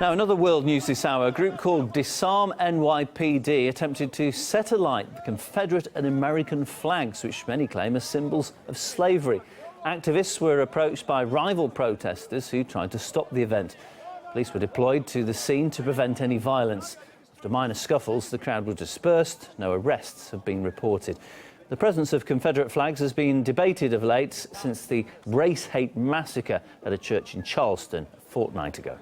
Now, another world news this hour. A group called Disarm NYPD attempted to set alight the Confederate and American flags, which many claim are symbols of slavery. Activists were approached by rival protesters who tried to stop the event. Police were deployed to the scene to prevent any violence. After minor scuffles, the crowd was dispersed. No arrests have been reported. The presence of Confederate flags has been debated of late since the race-hate massacre at a church in Charleston a fortnight ago.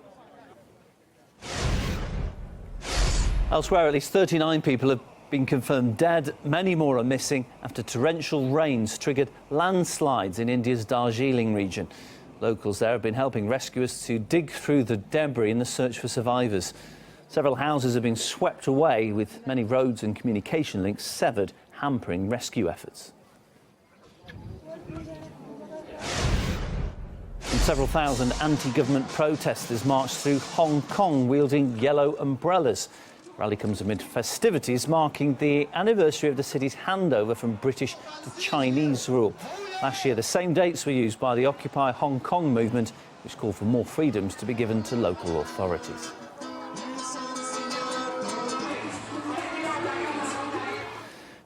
Elsewhere, at least 39 people have been confirmed dead. Many more are missing after torrential rains triggered landslides in India's Darjeeling region. Locals there have been helping rescuers to dig through the debris in the search for survivors. Several houses have been swept away, with many roads and communication links severed, hampering rescue efforts. And several thousand anti-government protesters marched through Hong Kong wielding yellow umbrellas. The rally comes amid festivities marking the anniversary of the city's handover from British to Chinese rule. Last year, the same dates were used by the Occupy Hong Kong movement, which called for more freedoms to be given to local authorities.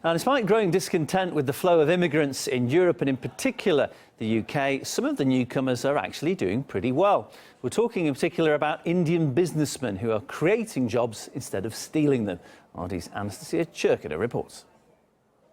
Now, despite growing discontent with the flow of immigrants in Europe and in particular the UK, some of the newcomers are actually doing pretty well. We're talking in particular about Indian businessmen who are creating jobs instead of stealing them. RT's Anastasia Chernobyl reports.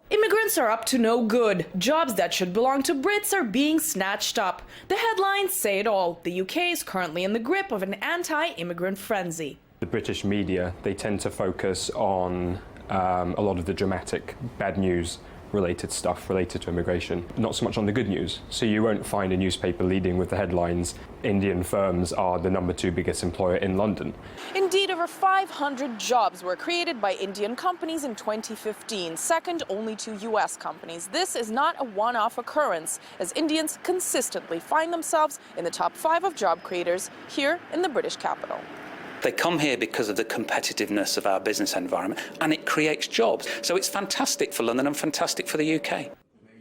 Immigrants are up to no good. Jobs that should belong to Brits are being snatched up. The headlines say it all. The UK is currently in the grip of an anti-immigrant frenzy. The British media, they tend to focus on a lot of the dramatic bad news related stuff related to immigration, not so much on the good news. So you won't find a newspaper leading with the headlines, Indian firms are the #2 biggest employer in London. Indeed, over 500 jobs were created by Indian companies in 2015, second only to US companies. This is not a one-off occurrence, as Indians consistently find themselves in the top 5 of job creators here in the British capital. They come here because of the competitiveness of our business environment, and it creates jobs. So it's fantastic for London and fantastic for the UK.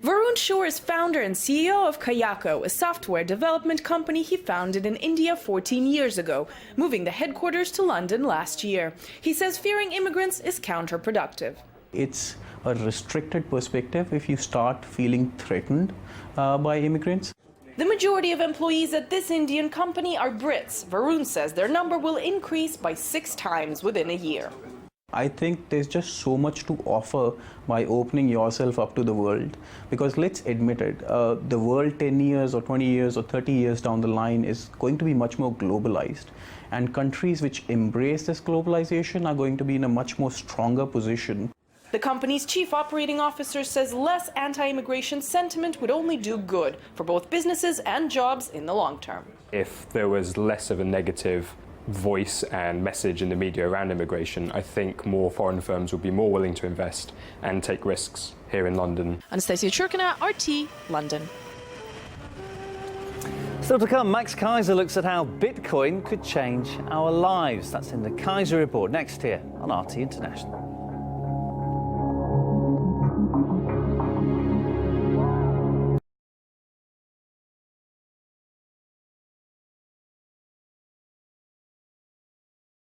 Varun Shore is founder and CEO of Kayako, a software development company he founded in India 14 years ago, moving the headquarters to London last year. He says fearing immigrants is counterproductive. It's a restricted perspective if you start feeling threatened by immigrants. The majority of employees at this Indian company are Brits. Varun says their number will increase by 6 times within a year. I think there's just so much to offer by opening yourself up to the world. Because let's admit it, the world 10 years or 20 years or 30 years down the line is going to be much more globalized. And countries which embrace this globalization are going to be in a much more stronger position. The company's chief operating officer says less anti-immigration sentiment would only do good for both businesses and jobs in the long term. If there was less of a negative voice and message in the media around immigration, I think more foreign firms would be more willing to invest and take risks here in London. Anastasia Chernobyl, RT, London. Still to come, Max Kaiser looks at how Bitcoin could change our lives. That's in the Kaiser Report next here on RT International.